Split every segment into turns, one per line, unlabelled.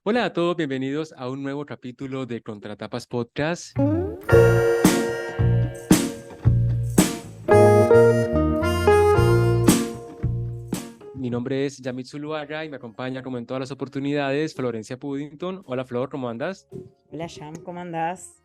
Hola a todos, bienvenidos a un nuevo capítulo de Contratapas Podcast. Mi nombre es Yamit Zuluaga y me acompaña, como en todas las oportunidades, Florencia Puddington. Hola Flor, ¿cómo andas?
Hola, Jam, ¿cómo andás?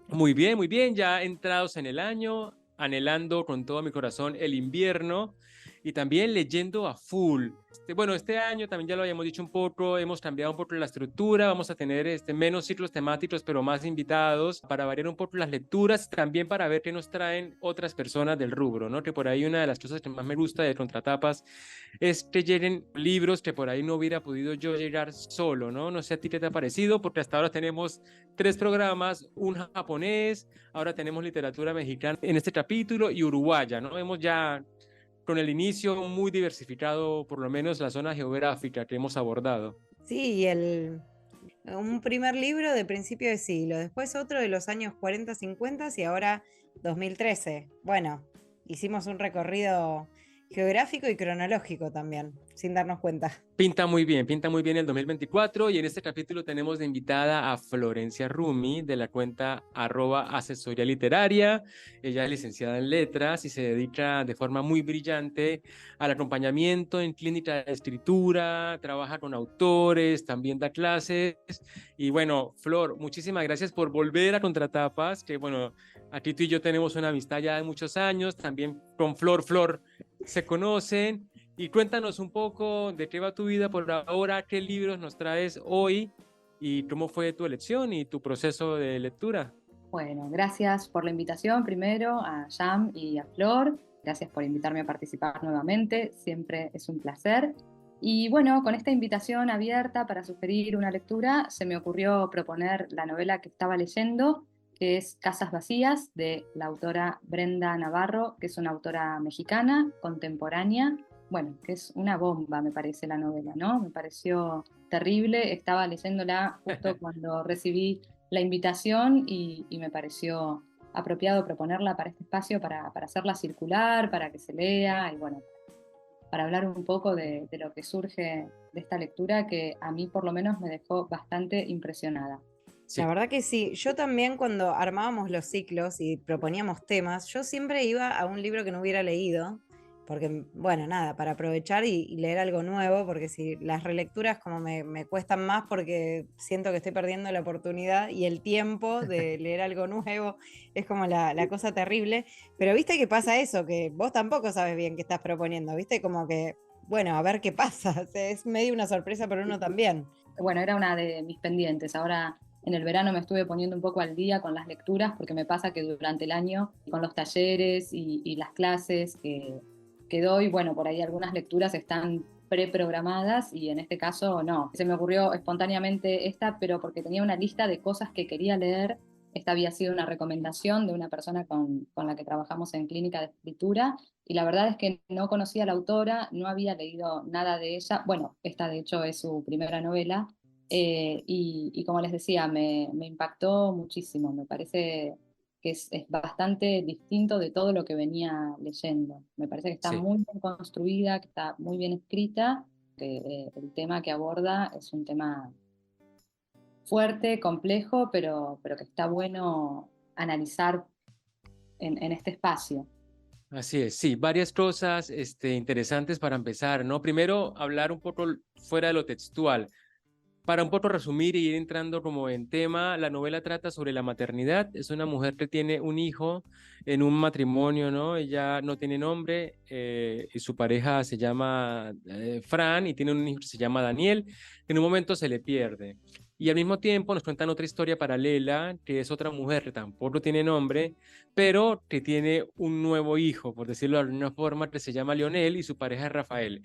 Muy bien, ya entrados en el año, anhelando con todo mi corazón el invierno y también leyendo a full. Bueno, este año también ya lo habíamos dicho un poco, hemos cambiado un poco la estructura, vamos a tener menos ciclos temáticos, pero más invitados para variar un poco las lecturas, también para ver qué nos traen otras personas del rubro, ¿no? Que por ahí una de las cosas que más me gusta de Contratapas es que lleguen libros que por ahí no hubiera podido yo llegar solo, ¿no? No sé a ti qué te ha parecido, porque hasta ahora tenemos tres programas, un japonés, ahora tenemos literatura mexicana en este capítulo y uruguaya, ¿no? Hemos ya con el inicio muy diversificado, por lo menos la zona geográfica que hemos abordado.
Sí, un primer libro de principio de siglo, después otro de los años 40, 50 y ahora 2013. Bueno, hicimos un recorrido geográfico y cronológico también, sin darnos cuenta.
Pinta muy bien el 2024 y en este capítulo tenemos de invitada a Florencia Rumi de la cuenta @asesoría literaria. Ella es licenciada en letras y se dedica de forma muy brillante al acompañamiento en clínica de escritura, trabaja con autores, también da clases. Y bueno, Flor, muchísimas gracias por volver a Contratapas, que bueno, aquí tú y yo tenemos una amistad ya de muchos años, también con Flor se conocen. Y cuéntanos un poco de qué va tu vida por ahora, qué libros nos traes hoy y cómo fue tu elección y tu proceso de lectura.
Bueno, gracias por la invitación primero a Jam y a Flor. Gracias por invitarme a participar nuevamente. Siempre es un placer. Y bueno, con esta invitación abierta para sugerir una lectura, se me ocurrió proponer la novela que estaba leyendo, que es Casas Vacías, de la autora Brenda Navarro, que es una autora mexicana, contemporánea. Bueno, que es una bomba, me parece la novela, ¿no? Me pareció terrible. Estaba leyéndola justo cuando recibí la invitación y me pareció apropiado proponerla para este espacio, para hacerla circular, para que se lea y bueno, para hablar un poco de lo que surge de esta lectura que a mí por lo menos me dejó bastante impresionada.
La
Sí.
verdad que sí, yo también cuando armábamos los ciclos y proponíamos temas, yo siempre iba a un libro que no hubiera leído, porque, bueno, nada, para aprovechar y leer algo nuevo, porque si las relecturas como me cuestan más porque siento que estoy perdiendo la oportunidad y el tiempo de leer algo nuevo es como la cosa terrible, pero viste que pasa eso, que vos tampoco sabes bien qué estás proponiendo, viste como que, bueno, a ver qué pasa, o sea, es medio una sorpresa para uno también.
Bueno, era una de mis pendientes. Ahora en el verano me estuve poniendo un poco al día con las lecturas porque me pasa que durante el año con los talleres y las clases que doy, bueno, por ahí algunas lecturas están preprogramadas y en este caso no. Se me ocurrió espontáneamente esta, pero porque tenía una lista de cosas que quería leer. Esta había sido una recomendación de una persona con la que trabajamos en clínica de escritura y la verdad es que no conocía a la autora, no había leído nada de ella. Bueno, esta de hecho es su primera novela y como les decía, me impactó muchísimo. Me parece que es bastante distinto de todo lo que venía leyendo. Me parece que está
Sí.
muy bien construida, que está muy bien escrita, que el tema que aborda es un tema fuerte, complejo, pero que está bueno analizar en este espacio.
Así es, sí, varias cosas interesantes para empezar, ¿no? Primero, hablar un poco fuera de lo textual. Para un poco resumir y ir entrando como en tema, la novela trata sobre la maternidad. Es una mujer que tiene un hijo en un matrimonio, ¿no? Ella no tiene nombre y su pareja se llama Fran y tiene un hijo que se llama Daniel, que en un momento se le pierde. Y al mismo tiempo nos cuentan otra historia paralela, que es otra mujer que tampoco tiene nombre, pero que tiene un nuevo hijo, por decirlo de alguna forma, que se llama Lionel y su pareja es Rafael.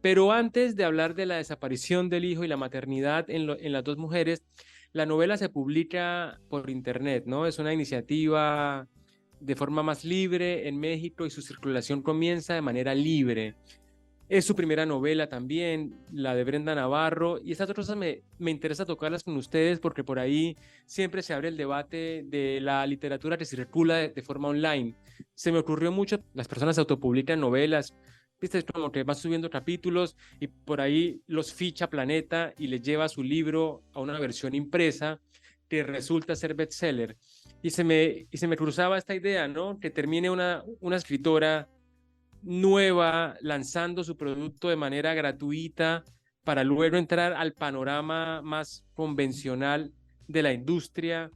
Pero antes de hablar de la desaparición del hijo y la maternidad en las dos mujeres, la novela se publica por internet, ¿no? Es una iniciativa de forma más libre en México y su circulación comienza de manera libre. Es su primera novela también, la de Brenda Navarro, y estas otras cosas me interesa tocarlas con ustedes porque por ahí siempre se abre el debate de la literatura que circula de forma online. Se me ocurrió mucho, las personas autopublican novelas, viste, es como que va subiendo capítulos y por ahí los ficha Planeta y le lleva su libro a una versión impresa que resulta ser bestseller. Y se me cruzaba esta idea, ¿no? Que termine una escritora nueva lanzando su producto de manera gratuita para luego entrar al panorama más convencional de la industria,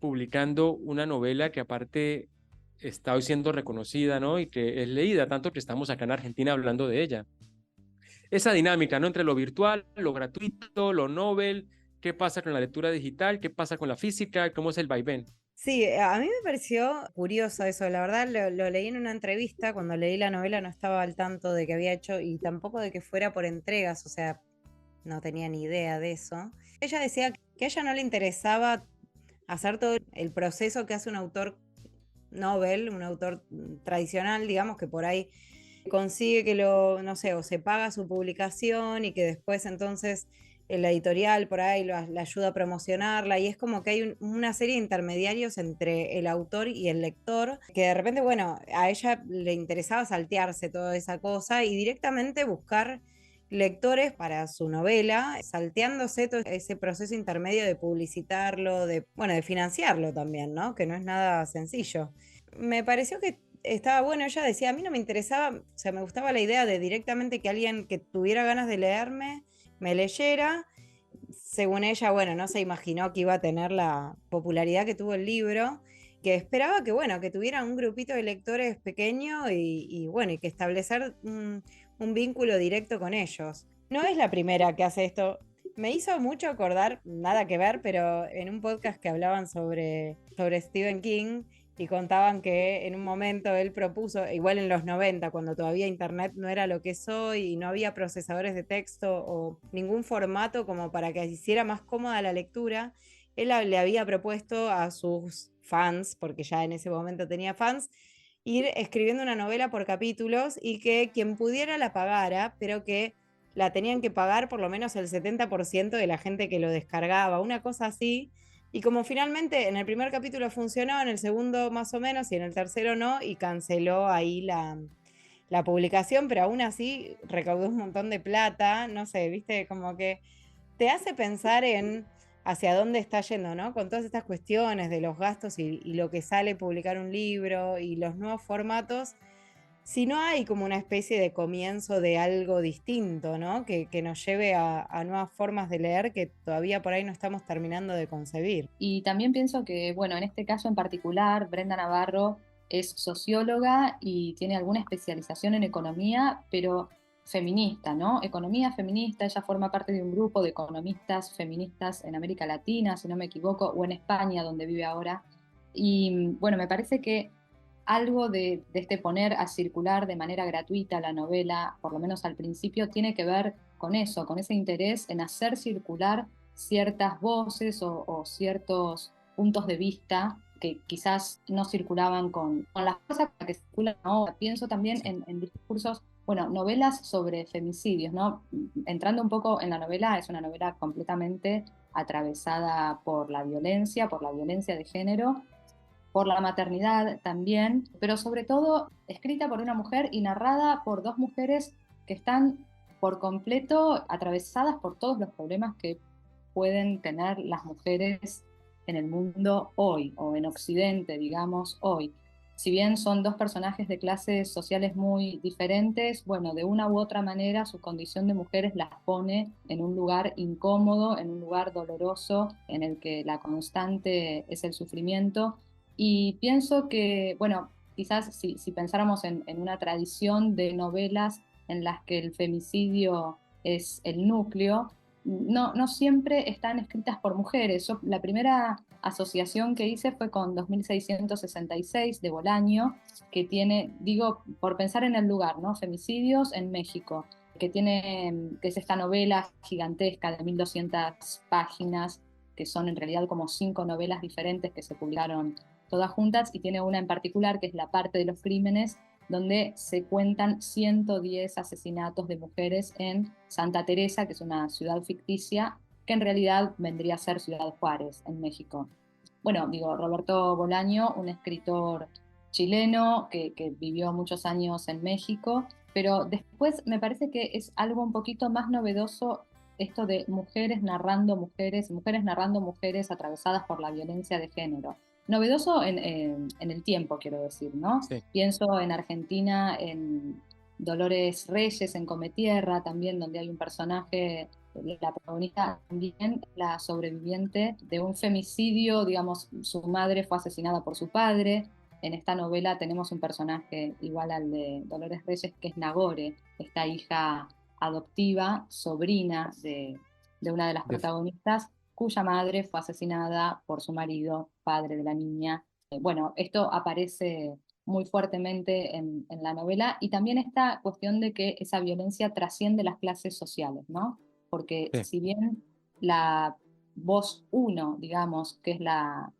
publicando una novela que aparte está hoy siendo reconocida, ¿no? Y que es leída, tanto que estamos acá en Argentina hablando de ella. Esa dinámica, ¿no? Entre lo virtual, lo gratuito, lo novel, qué pasa con la lectura digital, qué pasa con la física, cómo es el vaivén.
Sí, a mí me pareció curioso eso, la verdad lo leí en una entrevista, cuando leí la novela no estaba al tanto de que había hecho y tampoco de que fuera por entregas, o sea, no tenía ni idea de eso. Ella decía que a ella no le interesaba hacer todo el proceso que hace un autor novel, un autor tradicional, digamos, que por ahí consigue que no sé, o se paga su publicación y que después entonces la editorial por ahí la ayuda a promocionarla y es como que hay una serie de intermediarios entre el autor y el lector que de repente, bueno, a ella le interesaba saltearse toda esa cosa y directamente buscar lectores para su novela, salteándose todo ese proceso intermedio de publicitarlo, bueno, de financiarlo también, ¿no? Que no es nada sencillo. Me pareció que estaba bueno, ella decía, a mí no me interesaba, o sea, me gustaba la idea de directamente que alguien que tuviera ganas de leerme, me leyera. Según ella, bueno, no se imaginó que iba a tener la popularidad que tuvo el libro, que esperaba que, bueno, que tuviera un grupito de lectores pequeño bueno, y que establecer un vínculo directo con ellos. No es la primera que hace esto. Me hizo mucho acordar, nada que ver, pero en un podcast que hablaban sobre Stephen King y contaban que en un momento él propuso, igual en los 90, cuando todavía Internet no era lo que es hoy y no había procesadores de texto o ningún formato como para que hiciera más cómoda la lectura, él le había propuesto a sus fans, porque ya en ese momento tenía fans, ir escribiendo una novela por capítulos y que quien pudiera la pagara, pero que la tenían que pagar por lo menos el 70% de la gente que lo descargaba, una cosa así. Y como finalmente en el primer capítulo funcionó, en el segundo más o menos y en el tercero no, y canceló ahí la publicación, pero aún así recaudó un montón de plata, no sé, viste, como que te hace pensar en hacia dónde está yendo, ¿no? Con todas estas cuestiones de los gastos y lo que sale publicar un libro y los nuevos formatos, si no hay como una especie de comienzo de algo distinto, ¿no? Que nos lleve a nuevas formas de leer que todavía por ahí no estamos terminando de concebir.
Y también pienso que, bueno, en este caso en particular, Brenda Navarro es socióloga y tiene alguna especialización en economía, pero feminista, ¿no? Economía feminista, ella forma parte de un grupo de economistas feministas en América Latina, si no me equivoco, o en España, donde vive ahora. Y bueno, me parece que algo de este poner a circular de manera gratuita la novela, por lo menos al principio, tiene que ver con eso, con ese interés en hacer circular ciertas voces o ciertos puntos de vista que quizás no circulaban con las cosas que circulan ahora. Pienso también en discursos, bueno, novelas sobre femicidios, ¿no? Entrando un poco en la novela, es una novela completamente atravesada por la violencia de género, por la maternidad también, pero sobre todo escrita por una mujer y narrada por dos mujeres que están por completo atravesadas por todos los problemas que pueden tener las mujeres en el mundo hoy, o en Occidente, digamos, hoy. Si bien son dos personajes de clases sociales muy diferentes, bueno, de una u otra manera su condición de mujeres las pone en un lugar incómodo, en un lugar doloroso, en el que la constante es el sufrimiento. Y pienso que, bueno, quizás si pensáramos en una tradición de novelas en las que el femicidio es el núcleo, no siempre están escritas por mujeres. La primera asociación que hice fue con 2666 de Bolaño, que tiene, digo, por pensar en el lugar, ¿no? Femicidios en México, que es esta novela gigantesca de 1200 páginas, que son en realidad como 5 novelas diferentes que se publicaron todas juntas, y tiene una en particular que es la parte de los crímenes, donde se cuentan 110 asesinatos de mujeres en Santa Teresa, que es una ciudad ficticia, que en realidad vendría a ser Ciudad Juárez, en México. Bueno, digo, Roberto Bolaño, un escritor chileno que vivió muchos años en México Pero después me parece que es algo un poquito más novedoso esto de mujeres narrando mujeres, mujeres narrando mujeres atravesadas por la violencia de género. Novedoso en el tiempo, quiero decir, ¿no?
Sí,
Pienso en Argentina, en Dolores Reyes, en Cometierra, también donde hay un personaje, la protagonista también, la sobreviviente de un femicidio, digamos, su madre fue asesinada por su padre. En esta novela tenemos un personaje igual al de Dolores Reyes, que es Nagore, esta hija adoptiva, sobrina de una de las
de-
protagonistas, cuya madre fue asesinada por su marido, padre de la niña. Bueno, esto aparece muy fuertemente en la novela y también esta cuestión de que esa violencia trasciende las clases sociales, ¿no? Porque
sí.
si bien la voz uno, digamos, que es la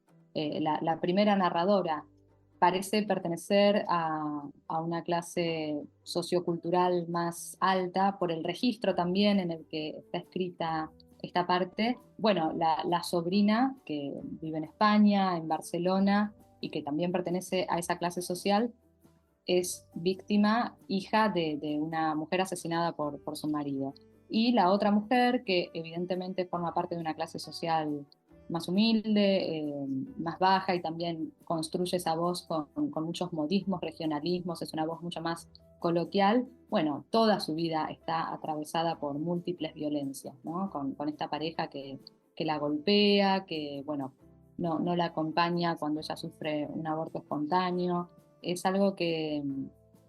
primera narradora, parece pertenecer a una clase sociocultural más alta por el registro también en el que está escrita esta parte. Bueno, la sobrina que vive en España, en Barcelona, y que también pertenece a esa clase social, es víctima, hija de una mujer asesinada por su marido. Y la otra mujer, que evidentemente forma parte de una clase social más humilde, más baja, y también construye esa voz con muchos modismos, regionalismos, es una voz mucho más coloquial. Bueno, toda su vida está atravesada por múltiples violencias, ¿no? Con esta pareja que la golpea, que, bueno, no la acompaña cuando ella sufre un aborto espontáneo. Es algo que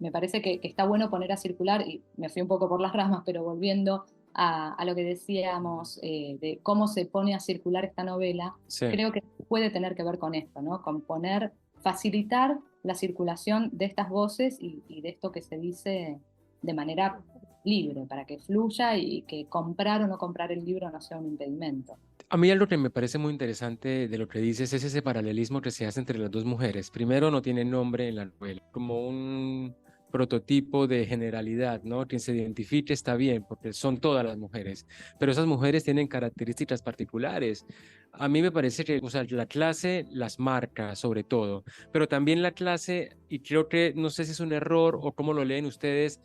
me parece que está bueno poner a circular, y me fui un poco por las ramas, pero volviendo a lo que decíamos de cómo se pone a circular esta novela,
Sí.
creo que puede tener que ver con esto, ¿no? Con poner, facilitar la circulación de estas voces y de esto que se dice de manera libre, para que fluya y que comprar o no comprar el libro no sea un impedimento.
A mí algo que me parece muy interesante de lo que dices es ese paralelismo que se hace entre las dos mujeres. Primero, no tiene nombre en la novela, como un prototipo de generalidad, ¿no? Quien se identifique está bien, porque son todas las mujeres, pero esas mujeres tienen características particulares. A mí me parece que, o sea, la clase las marca sobre todo, pero también la clase, y creo que, no sé si es un error o cómo lo leen ustedes,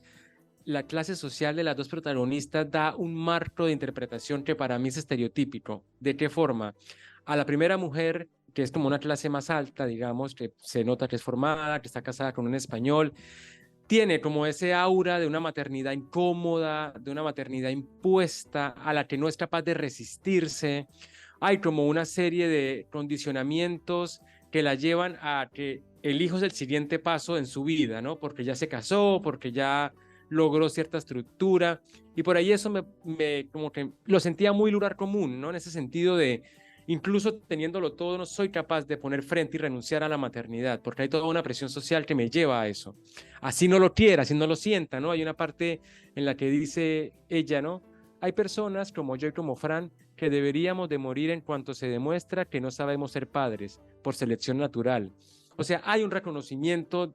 la clase social de las dos protagonistas da un marco de interpretación que para mí es estereotípico. ¿De qué forma? A la primera mujer, que es como una clase más alta, digamos, que se nota que es formada, que está casada con un español, tiene como ese aura de una maternidad incómoda, de una maternidad impuesta, a la que no es capaz de resistirse. Hay como una serie de condicionamientos que la llevan a que el hijo es el siguiente paso en su vida, ¿no? Porque ya se casó, porque ya logró cierta estructura, y por ahí eso como que lo sentía muy lugar común, ¿no? En ese sentido de, incluso teniéndolo todo, no soy capaz de poner frente y renunciar a la maternidad, porque hay toda una presión social que me lleva a eso. Así no lo quiera, así no lo sienta, ¿no? Hay una parte en la que dice ella, ¿no? Hay personas como yo y como Fran que deberíamos de morir en cuanto se demuestra que no sabemos ser padres por selección natural. O sea, hay un reconocimiento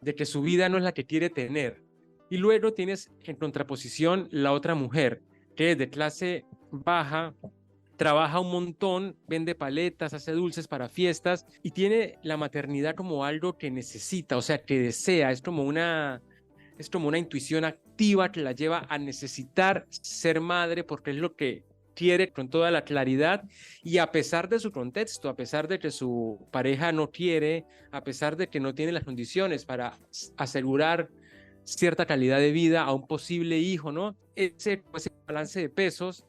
de que su vida no es la que quiere tener. Y luego tienes en contraposición la otra mujer, que es de clase baja, trabaja un montón, vende paletas, hace dulces para fiestas y tiene la maternidad como algo que necesita, o sea, que desea, es como una intuición activa que la lleva a necesitar ser madre porque es lo que quiere con toda la claridad, y a pesar de su contexto, a pesar de que su pareja no quiere, a pesar de que no tiene las condiciones para asegurar cierta calidad de vida a un posible hijo, ¿no? Ese balance de pesos,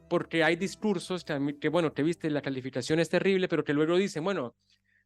porque hay discursos que, bueno, que viste, la calificación es terrible, pero que luego dicen, bueno,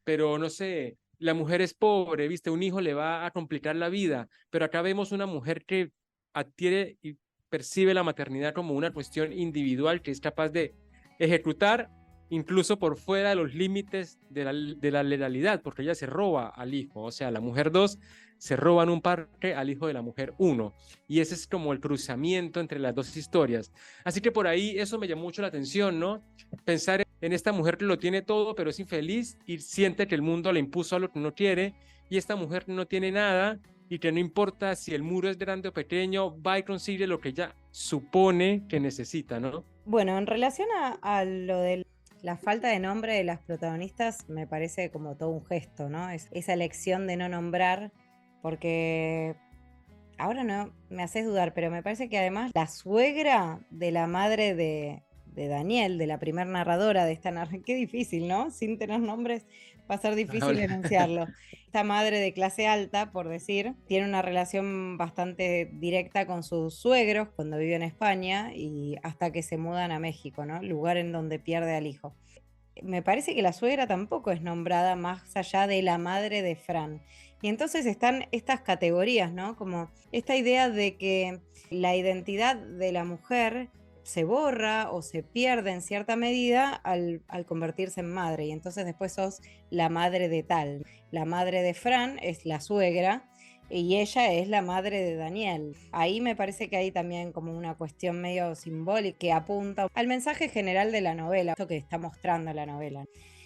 pero no sé, la mujer es pobre, viste, un hijo le va a complicar la vida, pero acá vemos una mujer que adquiere y percibe la maternidad como una cuestión individual que es capaz de ejecutar incluso por fuera de los límites de la legalidad, porque ella se roba al hijo, o sea, la mujer 2 se roba en un parque al hijo de la mujer 1, y ese es como el cruzamiento entre las dos historias. Así que por ahí eso me llamó mucho la atención, ¿no? Pensar en esta mujer que lo tiene todo, pero es infeliz y siente que el mundo le impuso a lo que no quiere, y esta mujer no tiene nada y que no importa si el muro es grande o pequeño, va y consigue lo que ella supone que necesita, ¿no?
Bueno, en relación a lo de la falta de nombre de las protagonistas, me parece como todo un gesto, ¿no? Esa elección de no nombrar, porque ahora no me haces dudar, pero me parece que además la suegra de la madre de Daniel, de la primer narradora de esta narración, qué difícil, ¿no? Sin tener nombres va a ser difícil
Hola.
enunciarlo. Esta madre de clase alta, por decir, tiene una relación bastante directa con sus suegros cuando vive en España y hasta que se mudan a México, ¿no? Lugar en donde pierde al hijo. Me parece que la suegra tampoco es nombrada más allá de la madre de Fran. Y entonces están estas categorías, ¿no? Como esta idea de que la identidad de la mujer se borra o se pierde en cierta medida al convertirse en madre. Y entonces después sos la madre de tal. La madre de Fran es la suegra y ella es la madre de Daniel. Ahí me parece que hay también como una cuestión medio simbólica que apunta al mensaje general de la novela, esto que está mostrando la novela.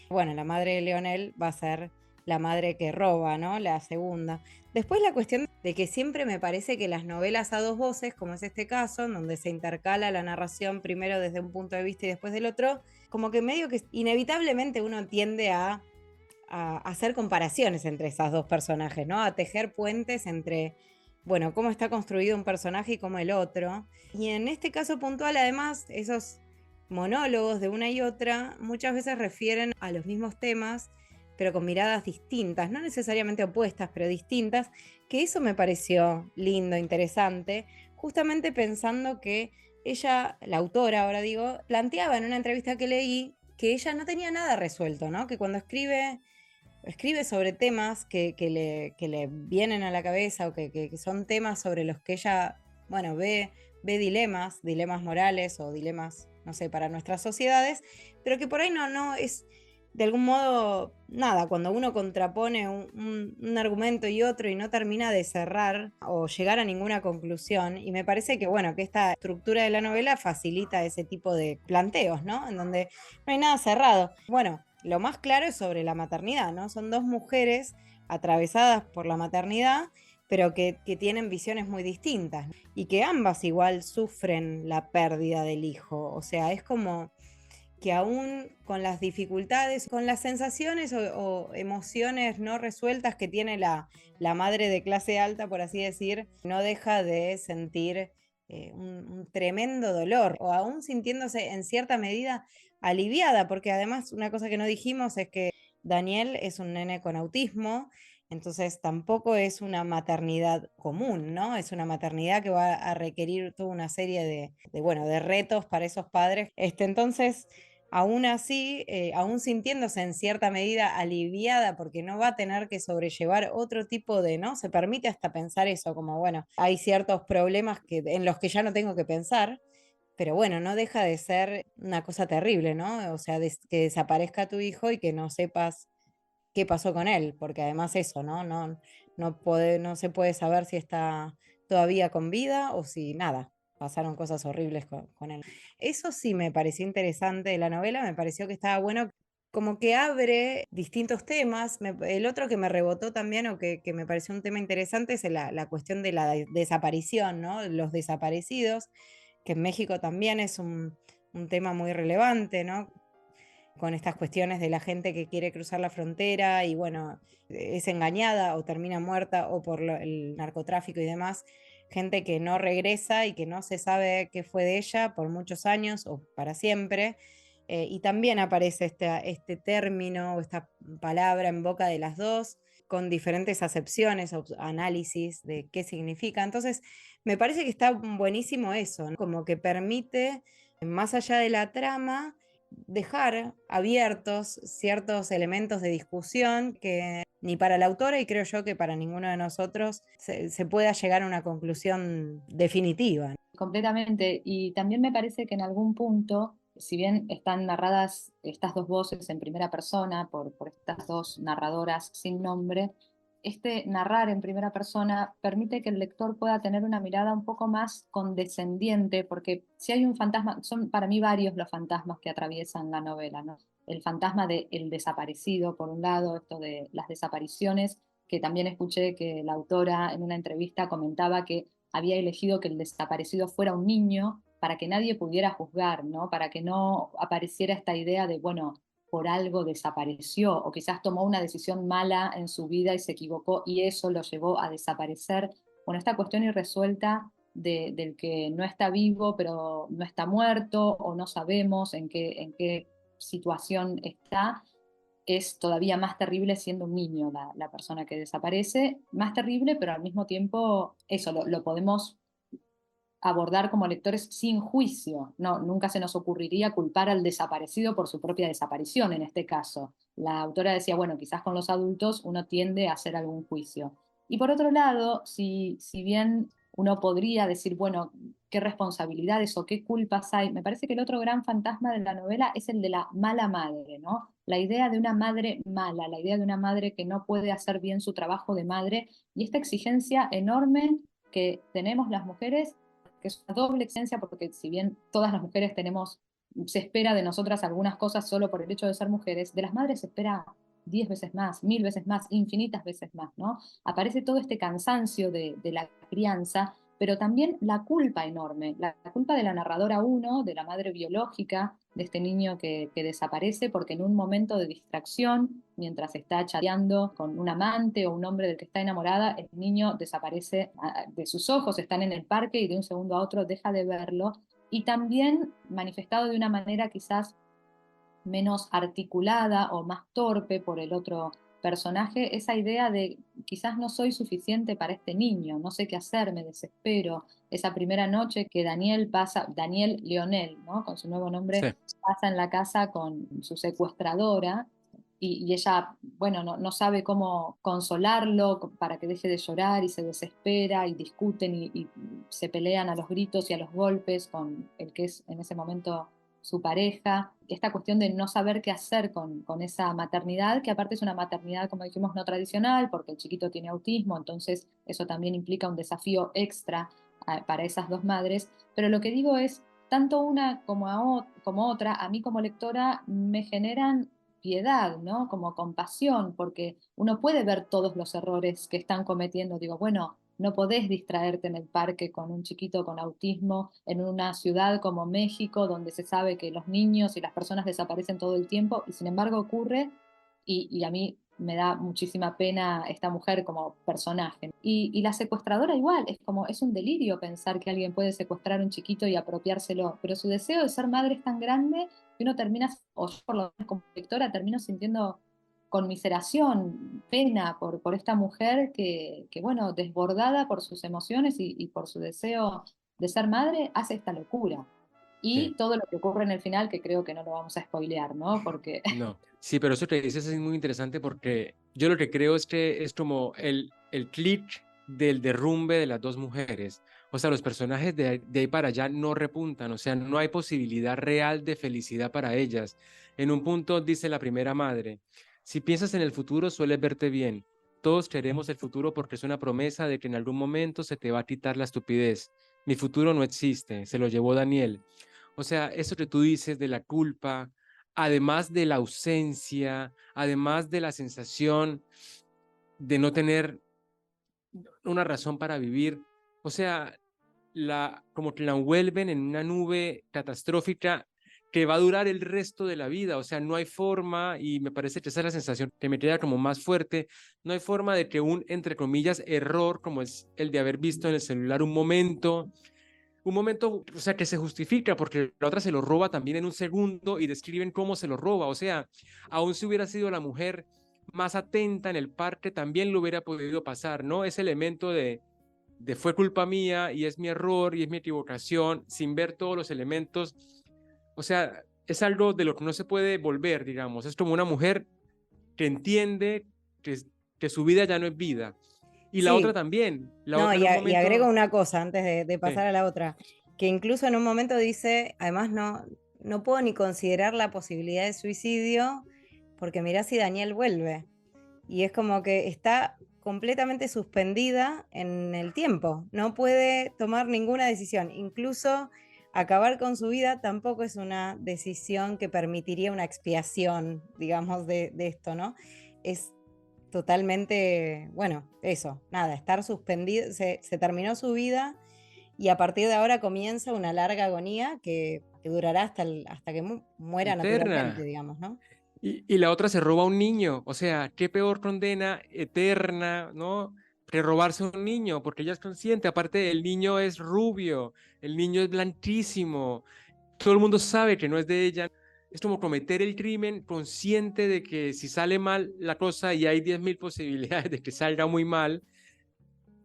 Bueno, la madre de Leonel va a ser la madre que roba, ¿no? La segunda. Después la cuestión de que siempre me parece que las novelas a dos voces, como es este caso, en donde se intercala la narración primero desde un punto de vista y después del otro, como que medio que inevitablemente uno tiende a hacer comparaciones entre esas dos personajes, ¿no? A tejer puentes entre, bueno, cómo está construido un personaje y cómo el otro. Y en este caso puntual, además, esos monólogos de una y otra muchas veces refieren a los mismos temas, pero con miradas distintas, no necesariamente opuestas, pero distintas, que eso me pareció lindo, interesante, justamente pensando que ella, la autora, ahora digo, planteaba en una entrevista que leí que ella no tenía nada resuelto, ¿no? Que cuando escribe sobre temas que le vienen a la cabeza o que son temas sobre los que ella, bueno, ve dilemas morales o dilemas, no sé, para nuestras sociedades, pero que por ahí no es, de algún modo, nada, cuando uno contrapone un argumento y otro y no termina de cerrar o llegar a ninguna conclusión, y me parece que, bueno, que esta estructura de la novela facilita ese tipo de planteos, ¿no? En donde no hay nada cerrado. Bueno, lo más claro es sobre la maternidad, ¿no? Son dos mujeres atravesadas por la maternidad, pero que tienen visiones muy distintas y que ambas igual sufren la pérdida del hijo. O sea, es como que aún con las dificultades, con las sensaciones o emociones no resueltas que tiene la madre de clase alta, por así decir, no deja de sentir un tremendo dolor, o aún sintiéndose en cierta medida aliviada, porque además una cosa que no dijimos es que Daniel es un nene con autismo, entonces tampoco es una maternidad común, ¿no? Es una maternidad que va a requerir toda una serie bueno, de retos para esos padres. Entonces, aún así, aún sintiéndose en cierta medida aliviada porque no va a tener que sobrellevar otro tipo de, ¿no? Se permite hasta pensar eso, como, bueno, hay ciertos problemas en los que ya no tengo que pensar, pero bueno, no deja de ser una cosa terrible, ¿no? O sea, que desaparezca tu hijo y que no sepas qué pasó con él, porque además eso, ¿no? No se puede saber si está todavía con vida o si nada, pasaron cosas horribles con él. Eso sí me pareció interesante de la novela, me pareció que estaba bueno, como que abre distintos temas. El otro que me rebotó también o que me pareció un tema interesante es la cuestión de la desaparición, ¿no? Los desaparecidos, que en México también es un tema muy relevante, ¿no? Con estas cuestiones de la gente que quiere cruzar la frontera y bueno, es engañada o termina muerta o por el narcotráfico y demás, gente que no regresa y que no se sabe qué fue de ella por muchos años o para siempre. Y también aparece este término o esta palabra en boca de las dos, con diferentes acepciones o análisis de qué significa. Entonces, me parece que está buenísimo eso, ¿no? Como que permite, más allá de la trama, dejar abiertos ciertos elementos de discusión que ni para la autora y creo yo que para ninguno de nosotros se pueda llegar a una conclusión definitiva.
Completamente. Y también me parece que en algún punto, si bien están narradas estas dos voces en primera persona por estas dos narradoras sin nombre, este narrar en primera persona permite que el lector pueda tener una mirada un poco más condescendiente, porque si hay un fantasma, son para mí varios los fantasmas que atraviesan la novela, ¿no? El fantasma del desaparecido, por un lado, esto de las desapariciones, que también escuché que la autora en una entrevista comentaba que había elegido que el desaparecido fuera un niño para que nadie pudiera juzgar, ¿no? Para que no apareciera esta idea de, bueno, por algo desapareció o quizás tomó una decisión mala en su vida y se equivocó y eso lo llevó a desaparecer. bueno, esta cuestión irresuelta del que no está vivo, pero no está muerto, o no sabemos en qué situación está, es todavía más terrible siendo un niño la persona que desaparece, más terrible, pero al mismo tiempo eso lo podemos abordar como lectores sin juicio. No, nunca se nos ocurriría culpar al desaparecido por su propia desaparición en este caso. La autora decía, bueno, quizás con los adultos uno tiende a hacer algún juicio. Y por otro lado, si bien uno podría decir, bueno, qué responsabilidades o qué culpas hay, me parece que el otro gran fantasma de la novela es el de la mala madre, ¿no? La idea de una madre mala, la idea de una madre que no puede hacer bien su trabajo de madre y esta exigencia enorme que tenemos las mujeres, que es una doble exigencia, porque si bien todas las mujeres tenemos, se espera de nosotras algunas cosas solo por el hecho de ser mujeres, de las madres se espera 10 veces más, 1000 veces más, infinitas veces más, ¿no? Aparece todo este cansancio de la crianza, pero también la culpa enorme, la culpa de la narradora uno, de la madre biológica, de este niño que desaparece porque en un momento de distracción, mientras está chateando con un amante o un hombre del que está enamorada, el niño desaparece de sus ojos, están en el parque y de un segundo a otro deja de verlo. Y también manifestado de una manera quizás menos articulada o más torpe por el otro personaje, esa idea de quizás no soy suficiente para este niño, no sé qué hacer, me desespero. Esa primera noche que Daniel pasa, Daniel Leonel, ¿no? Con su nuevo
Sí,
nombre, pasa en la casa con su secuestradora y ella, bueno, no sabe cómo consolarlo para que deje de llorar y se desespera y discuten y se pelean a los gritos y a los golpes con el que es en ese momento su pareja, esta cuestión de no saber qué hacer con esa maternidad, que aparte es una maternidad, como dijimos, no tradicional, porque el chiquito tiene autismo, entonces eso también implica un desafío extra para esas dos madres, pero lo que digo es, tanto una como otra, a mí como lectora me generan piedad, ¿no? Como compasión, porque uno puede ver todos los errores que están cometiendo. Digo, bueno, no podés distraerte en el parque con un chiquito con autismo en una ciudad como México, donde se sabe que los niños y las personas desaparecen todo el tiempo, y sin embargo ocurre, y a mí me da muchísima pena esta mujer como personaje. Y la secuestradora igual, es como, es un delirio pensar que alguien puede secuestrar a un chiquito y apropiárselo, pero su deseo de ser madre es tan grande que uno termina, o yo por lo menos como lectora, termino sintiendo conmiseración, pena por esta mujer bueno, desbordada por sus emociones y por su deseo de ser madre, hace esta locura.
sí.
Y todo lo que ocurre en el final, que creo que no lo vamos a spoilear, ¿no? Porque
No, sí, pero eso que dices es muy interesante porque yo lo que creo es que es como el clic del derrumbe de las dos mujeres. O sea, los personajes de ahí para allá no repuntan, o sea, no hay posibilidad real de felicidad para ellas. En un punto dice la primera madre, si piensas en el futuro sueles verte bien. Todos queremos el futuro porque es una promesa de que en algún momento se te va a quitar la estupidez. Mi futuro no existe, se lo llevó Daniel. O sea, eso que tú dices de la culpa, además de la ausencia, además de la sensación de no tener una razón para vivir, o sea, como que la envuelven en una nube catastrófica que va a durar el resto de la vida, o sea, no hay forma, y me parece que esa es la sensación que me queda como más fuerte, no hay forma de que un, entre comillas, error como es el de haber visto en el celular un momento, o sea, que se justifica porque la otra se lo roba también en un segundo y describen cómo se lo roba. O sea, aún si hubiera sido la mujer más atenta en el parque, también lo hubiera podido pasar, ¿no? Ese elemento de fue culpa mía y es mi error y es mi equivocación, sin ver todos los elementos. O sea, es algo de lo que no se puede volver, digamos. Es como una mujer que entiende que su vida ya no es vida. Y la otra
Sí,
también, la
no,
otra en un
y agrego
momento,
una cosa antes de
sí,
pasar a la otra, que incluso en un momento dice, además no puedo ni considerar la posibilidad de suicidio, porque mirá si Daniel vuelve. Y es como que está completamente suspendida en el tiempo, no puede tomar ninguna decisión, incluso acabar con su vida tampoco es una decisión que permitiría una expiación, digamos, de esto, ¿no? Es totalmente, bueno, eso, nada, estar suspendido, se terminó su vida y a partir de ahora comienza una larga agonía que durará hasta que muera naturalmente,
eterna.
digamos, ¿no?
Y la otra se roba a un niño, o sea, qué peor condena eterna, ¿no? que robarse a un niño, porque ella es consciente, aparte el niño es rubio, el niño es blanquísimo, todo el mundo sabe que no es de ella. Es como cometer el crimen consciente de que si sale mal la cosa y hay 10.000 posibilidades de que salga muy mal,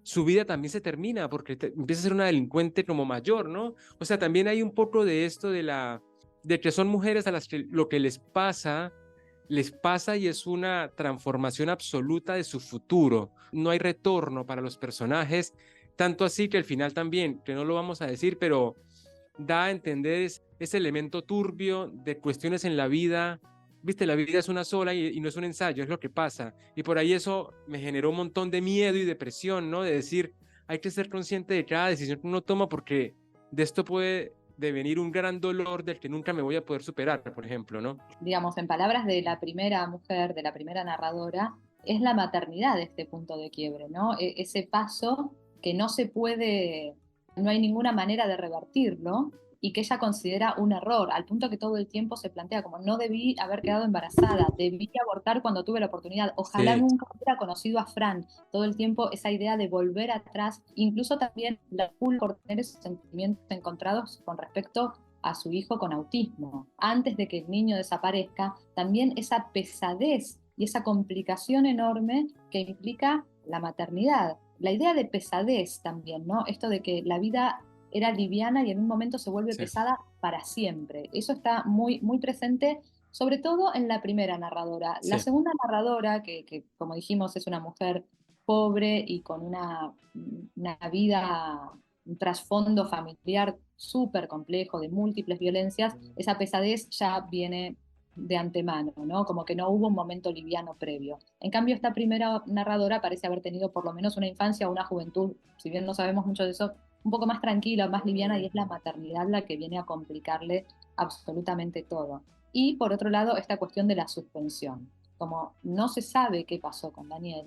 su vida también se termina porque empieza a ser una delincuente como mayor, ¿no? O sea, también hay un poco de esto de que son mujeres a las que lo que les pasa y es una transformación absoluta de su futuro. No hay retorno para los personajes, tanto así que al final también, que no lo vamos a decir, pero da a entender ese elemento turbio de cuestiones en la vida. Viste, la vida es una sola y no es un ensayo, es lo que pasa. Y por ahí eso me generó un montón de miedo y depresión, ¿no? De decir, hay que ser consciente de cada decisión que uno toma porque de esto puede devenir un gran dolor del que nunca me voy a poder superar, por ejemplo, ¿no?
Digamos, en palabras de la primera mujer, de la primera narradora, es la maternidad este punto de quiebre, ¿no? Ese paso que no se puede, no hay ninguna manera de revertirlo y que ella considera un error, al punto que todo el tiempo se plantea como no debí haber quedado embarazada, debí abortar cuando tuve la oportunidad, ojalá
Sí.
nunca hubiera conocido a Fran, todo el tiempo esa idea de volver atrás, incluso también la culpa por tener esos sentimientos encontrados con respecto a su hijo con autismo. Antes de que el niño desaparezca, también esa pesadez y esa complicación enorme que implica la maternidad. La idea de pesadez también, ¿no? Esto de que la vida era liviana y en un momento se vuelve
Sí.
pesada para siempre. Eso está muy, muy presente, sobre todo en la primera narradora. La
Sí.
segunda narradora, que como dijimos es una mujer pobre y con una vida, un trasfondo familiar súper complejo de múltiples violencias, esa pesadez ya viene de antemano, ¿no? Como que no hubo un momento liviano previo. En cambio, esta primera narradora parece haber tenido por lo menos una infancia o una juventud, si bien no sabemos mucho de eso, un poco más tranquila, más liviana, y es la maternidad la que viene a complicarle absolutamente todo. Y por otro lado, esta cuestión de la suspensión. Como no se sabe qué pasó con Daniel,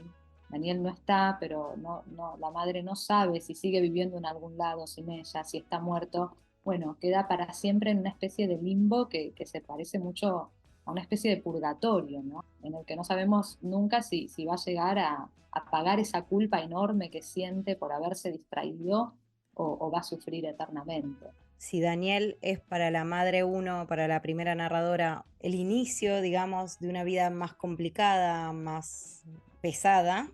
Daniel no está, pero la madre no sabe si sigue viviendo en algún lado sin ella, si está muerto. Bueno, queda para siempre en una especie de limbo que se parece mucho a una especie de purgatorio, ¿no? En el que no sabemos nunca si va a llegar a pagar esa culpa enorme que siente por haberse distraído o va a sufrir eternamente.
Si Daniel es para la madre uno, para la primera narradora, el inicio, digamos, de una vida más complicada, más pesada,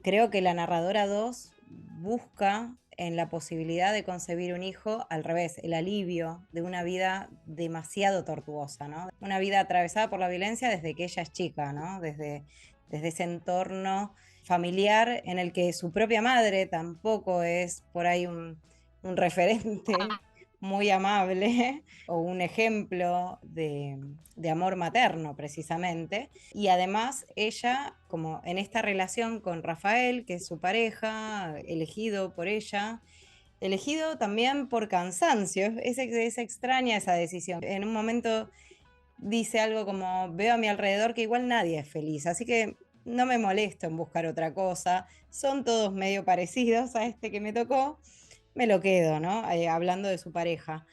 creo que la narradora 2 busca en la posibilidad de concebir un hijo al revés, el alivio de una vida demasiado tortuosa, ¿no? Una vida atravesada por la violencia desde que ella es chica, ¿no? Desde ese entorno familiar en el que su propia madre tampoco es por ahí un referente muy amable o un ejemplo de amor materno precisamente. Y además ella, como en esta relación con Rafael, que es su pareja, elegido por ella, elegido también por cansancio, es extraña esa decisión. En un momento dice algo como, veo a mi alrededor que igual nadie es feliz, así que no me molesto en buscar otra cosa, son todos medio parecidos a este que me tocó, me lo quedo, ¿no? Hablando de su pareja.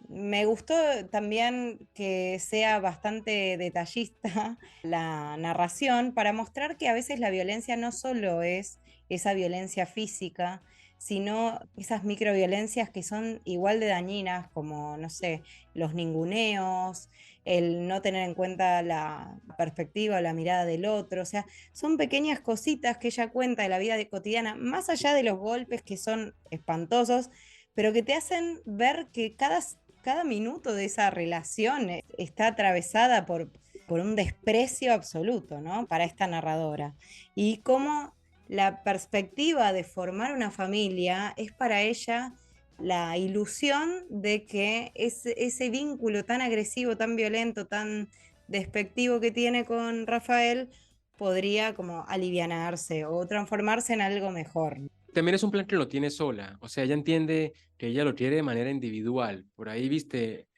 Me gustó también que sea bastante detallista la narración para mostrar que a veces la violencia no solo es esa violencia física, sino esas microviolencias que son igual de dañinas, como, no sé, los ninguneos, el no tener en cuenta la perspectiva o la mirada del otro, o sea, son pequeñas cositas que ella cuenta de la vida cotidiana, más allá de los golpes que son espantosos, pero que te hacen ver que cada minuto de esa relación está atravesada por un desprecio absoluto, ¿no? Para esta narradora. Y cómo la perspectiva de formar una familia es para ella la ilusión de que ese vínculo tan agresivo, tan violento, tan despectivo que tiene con Rafael podría como alivianarse o transformarse en algo mejor.
También es un plan que lo tiene sola, o sea, ella entiende que ella lo quiere de manera individual. Por ahí, viste,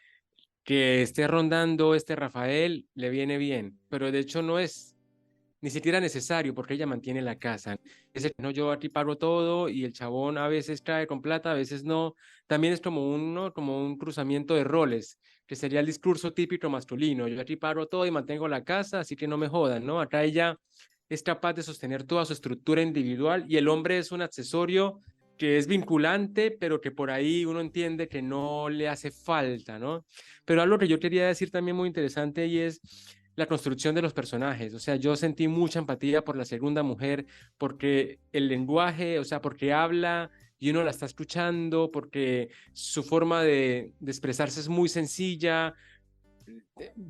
que esté rondando este Rafael le viene bien, pero de hecho no es ni siquiera necesario porque ella mantiene la casa. Ese no, yo aquí pago todo y el chabón a veces cae con plata, a veces no. También es como ¿no? Como un cruzamiento de roles, que sería el discurso típico masculino. Yo aquí pago todo y mantengo la casa, así que no me jodan, ¿no? Acá ella es capaz de sostener toda su estructura individual y el hombre es un accesorio que es vinculante, pero que por ahí uno entiende que no le hace falta, ¿no? Pero algo que yo quería decir también muy interesante y es la construcción de los personajes. O sea, yo sentí mucha empatía por la segunda mujer, porque el lenguaje, o sea, porque habla y uno la está escuchando, porque su forma de expresarse es muy sencilla,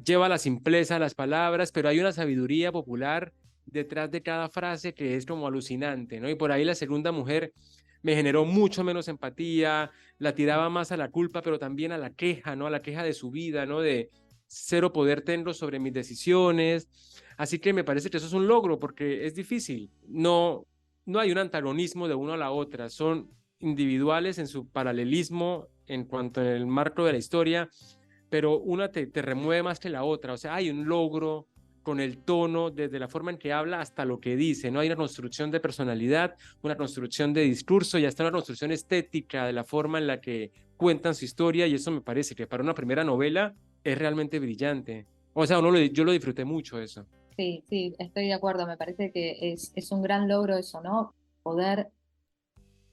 lleva la simpleza a las palabras, pero hay una sabiduría popular detrás de cada frase que es como alucinante, ¿no? Y por ahí la segunda mujer me generó mucho menos empatía, la tiraba más a la culpa, pero también a la queja, ¿no? A la queja de su vida, ¿no? De cero poder tengo sobre mis decisiones. Así que me parece que eso es un logro porque es difícil. No hay un antagonismo de uno a la otra, son individuales en su paralelismo en cuanto en el marco de la historia, pero una te remueve más que la otra. O sea, hay un logro con el tono, desde la forma en que habla hasta lo que dice, ¿no? Hay una construcción de personalidad, una construcción de discurso y hasta una construcción estética de la forma en la que cuentan su historia y eso me parece que para una primera novela es realmente brillante. O sea, yo lo disfruté mucho eso.
Sí, sí, estoy de acuerdo. Me parece que es un gran logro eso, ¿no? Poder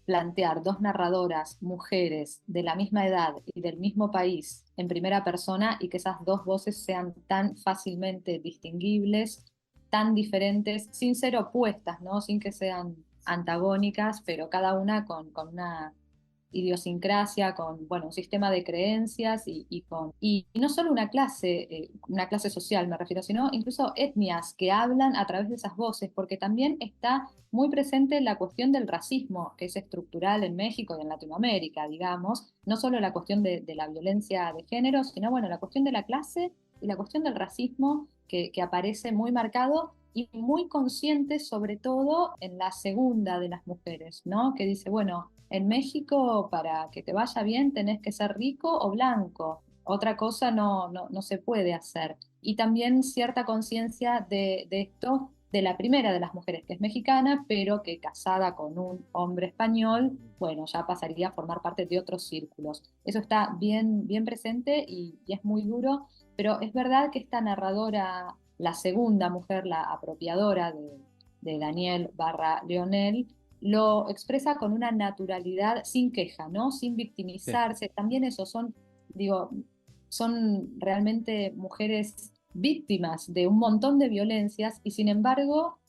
plantear dos narradoras, mujeres de la misma edad y del mismo país en primera persona y que esas dos voces sean tan fácilmente distinguibles, tan diferentes, sin ser opuestas, ¿no? Sin que sean antagónicas, pero cada una con una idiosincrasia, con bueno, un sistema de creencias y no solo una clase social me refiero, sino incluso etnias que hablan a través de esas voces, porque también está muy presente la cuestión del racismo, que es estructural en México y en Latinoamérica, digamos, no solo la cuestión de la violencia de género, sino bueno, la cuestión de la clase y la cuestión del racismo que aparece muy marcado y muy consciente, sobre todo en la segunda de las mujeres, ¿no? Que dice, bueno, en México para que te vaya bien tenés que ser rico o blanco, otra cosa no se puede hacer. Y también cierta conciencia de esto de la primera de las mujeres, que es mexicana, pero que casada con un hombre español, bueno, ya pasaría a formar parte de otros círculos. Eso está bien, bien presente y es muy duro, pero es verdad que esta narradora, la segunda mujer, la apropiadora de Daniel barra Leonel, lo expresa con una naturalidad sin queja, ¿no? Sin
Sí.
victimizarse. También eso son, digo, son realmente mujeres víctimas de un montón de violencias y sin embargo,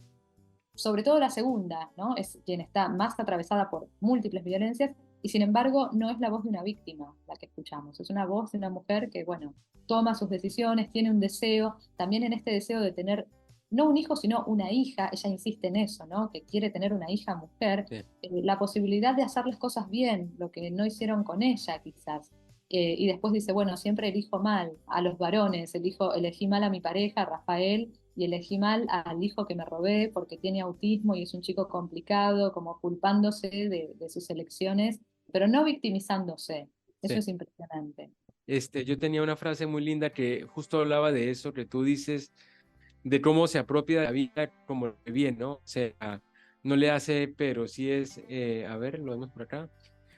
sobre todo la segunda, ¿no? Es quien está más atravesada por múltiples violencias y sin embargo no es la voz de una víctima la que escuchamos, es una voz de una mujer que, bueno, toma sus decisiones, tiene un deseo, también en este deseo de tener no un hijo, sino una hija, ella insiste en eso, ¿no? Que quiere tener una hija mujer,
Sí.
la posibilidad de hacer las cosas bien, lo que no hicieron con ella quizás. Y después dice, bueno, siempre elijo mal a los varones, elegí mal a mi pareja, Rafael, y elegí mal al hijo que me robé porque tiene autismo y es un chico complicado, como culpándose de sus elecciones, pero no victimizándose. Eso
Sí.
es impresionante.
Yo tenía una frase muy linda que justo hablaba de eso que tú dices, de cómo se apropia de la vida como de bien, ¿no? O sea, no le hace, pero sí es, a ver, lo vemos por acá.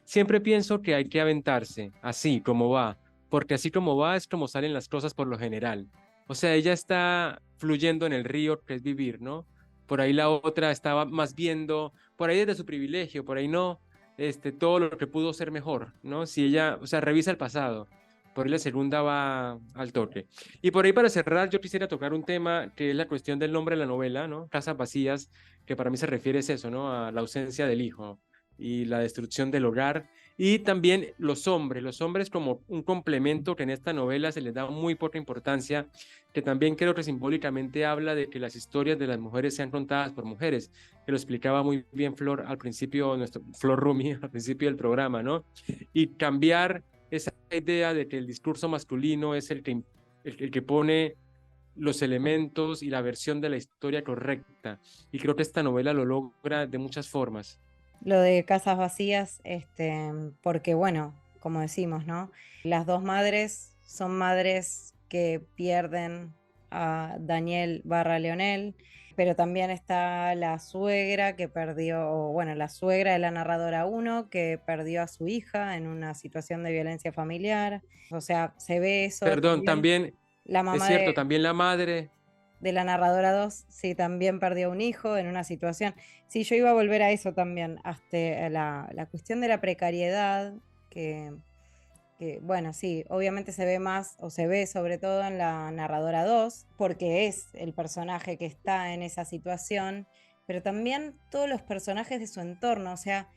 Siempre pienso que hay que aventarse, así como va, porque así como va es como salen las cosas por lo general. O sea, ella está fluyendo en el río que es vivir, ¿no? Por ahí la otra estaba más viendo, por ahí desde su privilegio, por ahí no, todo lo que pudo ser mejor, ¿no? Si ella, o sea, revisa el pasado, por ahí la segunda va al toque. Y por ahí para cerrar, yo quisiera tocar un tema que es la cuestión del nombre de la novela, ¿no? Casas vacías, que para mí se refiere es eso, ¿no? A la ausencia del hijo y la destrucción del hogar. Y también los hombres como un complemento que en esta novela se les da muy poca importancia, que también creo que simbólicamente habla de que las historias de las mujeres sean contadas por mujeres, que lo explicaba muy bien Flor al principio, Flor Rumi al principio del programa, ¿no? Y cambiar esa idea de que el discurso masculino es el que pone los elementos y la versión de la historia correcta. Y creo que esta novela lo logra de muchas formas.
Lo de casas vacías, porque bueno, como decimos, ¿no? Las dos madres son madres que pierden a Daniel barra Leonel, pero también está la suegra que perdió, o bueno, la suegra de la narradora uno que perdió a su hija en una situación de violencia familiar. O sea, se ve eso
Perdón,
también.
también
La
es
mamá
cierto,
de,
también la madre.
de la narradora 2, sí, también perdió un hijo en una situación. Sí, yo iba a volver a eso también, hasta la cuestión de la precariedad, que, bueno, sí, obviamente se ve más, o se ve sobre todo en la narradora 2 porque es el personaje que está en esa situación, pero también todos los personajes de su entorno, o sea,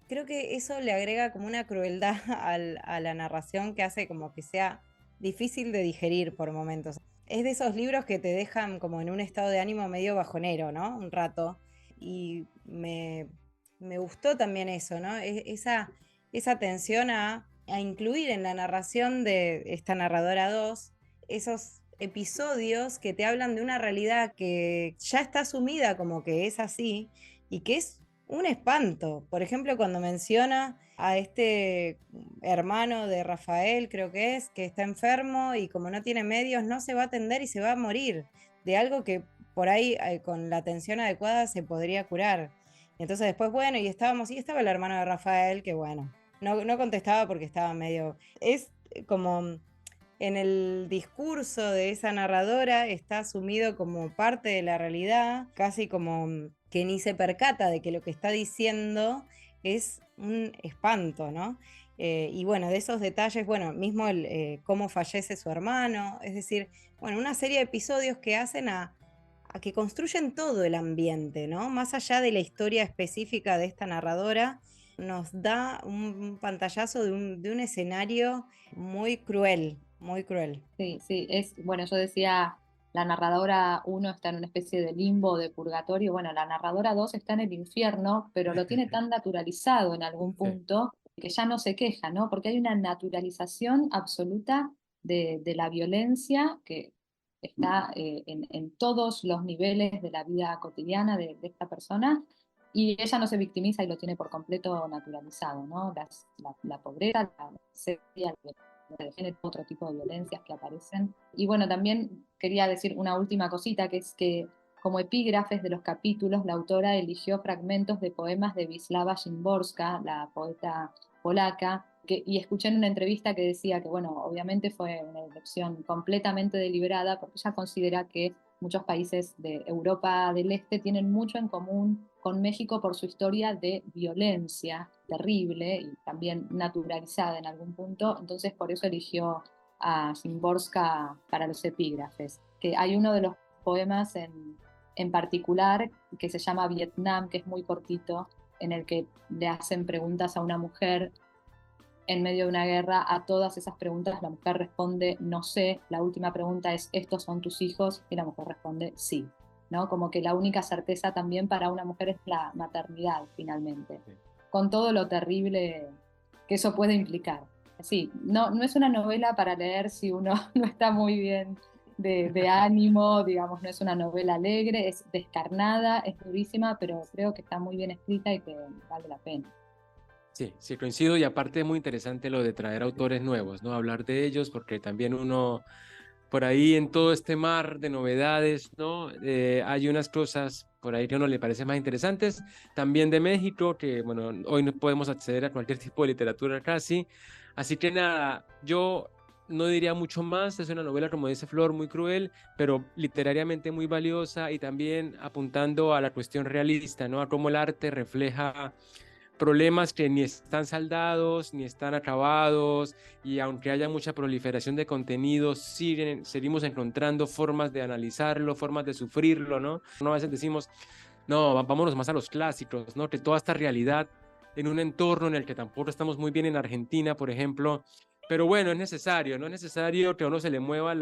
creo que eso le agrega como una crueldad a la narración que hace como que sea difícil de digerir por momentos. Es de esos libros que te dejan como en un estado de ánimo medio bajonero, ¿no? Un rato. Y me gustó también eso, ¿no? Esa atención a incluir en la narración de esta narradora 2 esos episodios que te hablan de una realidad que ya está asumida como que es así y que es un espanto. Por ejemplo, cuando menciona a este hermano de Rafael, creo que está enfermo y como no tiene medios, no se va a atender y se va a morir de algo que por ahí con la atención adecuada se podría curar. Entonces después, bueno, y estaba el hermano de Rafael, que bueno, no contestaba porque estaba medio... Es como en el discurso de esa narradora está asumido como parte de la realidad, casi como que ni se percata de que lo que está diciendo es un espanto, ¿no? Y bueno, de esos detalles, bueno, mismo cómo fallece su hermano, es decir, bueno, una serie de episodios que hacen a que construyen todo el ambiente, ¿no? Más allá de la historia específica de esta narradora, nos da un pantallazo de un escenario muy cruel, muy cruel.
Sí, sí, bueno, yo decía, la narradora uno está en una especie de limbo, de purgatorio, bueno, la narradora 2 está en el infierno, pero lo tiene tan naturalizado en algún
Sí.
punto que ya no se queja, ¿no? Porque hay una naturalización absoluta de la violencia que está en todos los niveles de la vida cotidiana de esta persona. Y ella no se victimiza y lo tiene por completo naturalizado, ¿no? La pobreza, la miseria, de género, otro tipo de violencias que aparecen. Y bueno, también quería decir una última cosita, que es que como epígrafes de los capítulos, la autora eligió fragmentos de poemas de Wisława Szymborska, la poeta polaca, y escuché en una entrevista que decía que, bueno, obviamente fue una elección completamente deliberada, porque ella considera que muchos países de Europa del Este tienen mucho en común con México por su historia de violencia terrible y también naturalizada en algún punto, entonces por eso eligió a Szymborska para los epígrafes, que hay uno de los poemas en particular que se llama Vietnam, que es muy cortito, en el que le hacen preguntas a una mujer en medio de una guerra. A todas esas preguntas la mujer responde no sé, la última pregunta es ¿estos son tus hijos? Y la mujer responde sí, ¿no? Como que la única certeza también para una mujer es la maternidad finalmente, con todo lo terrible que eso puede implicar. Sí, no es una novela para leer si uno no está muy bien de ánimo, digamos, no es una novela alegre, es descarnada, es durísima, pero creo que está muy bien escrita y que vale la pena.
Sí, sí, coincido y aparte es muy interesante lo de traer autores nuevos, ¿no? Hablar de ellos porque también uno, por ahí en todo este mar de novedades, ¿no? Hay unas cosas por ahí que a uno le parecen más interesantes, también de México, que bueno, hoy no podemos acceder a cualquier tipo de literatura casi, así que nada, yo no diría mucho más, es una novela, como dice Flor, muy cruel, pero literariamente muy valiosa y también apuntando a la cuestión realista, ¿no? A cómo el arte refleja problemas que ni están saldados, ni están acabados, y aunque haya mucha proliferación de contenidos, seguimos encontrando formas de analizarlo, formas de sufrirlo, ¿no? A veces decimos, no, vámonos más a los clásicos, ¿no? Que toda esta realidad en un entorno en el que tampoco estamos muy bien en Argentina, por ejemplo, pero bueno, es necesario, ¿no? Es necesario que a uno se le mueva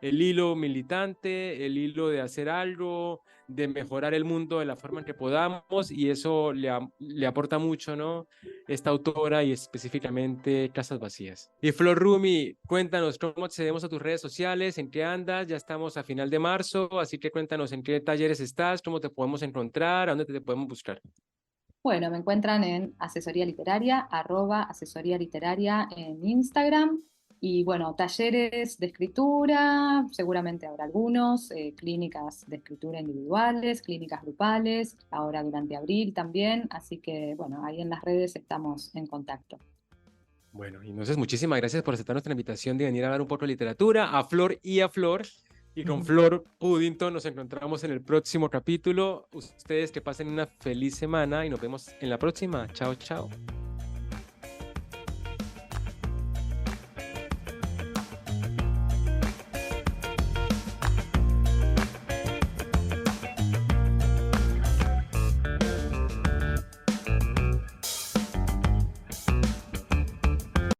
el hilo militante, el hilo de hacer algo, de mejorar el mundo de la forma en que podamos, y eso le aporta mucho, ¿no? Esta autora y específicamente Casas Vacías. Y Flor Rumi, cuéntanos cómo accedemos a tus redes sociales, en qué andas, ya estamos a final de marzo, así que cuéntanos en qué talleres estás, cómo te podemos encontrar, a dónde te podemos buscar.
Bueno, me encuentran en asesoría literaria, @asesoría literaria en Instagram. Y bueno, talleres de escritura, seguramente habrá algunos, clínicas de escritura individuales, clínicas grupales, ahora durante abril también. Así que bueno, ahí en las redes estamos en contacto.
Bueno, y entonces muchísimas gracias por aceptar nuestra invitación de venir a hablar un poco de literatura, a Flor y a Flor. Y con Flor Puddington nos encontramos en el próximo capítulo. Ustedes que pasen una feliz semana y nos vemos en la próxima. Chao, chao.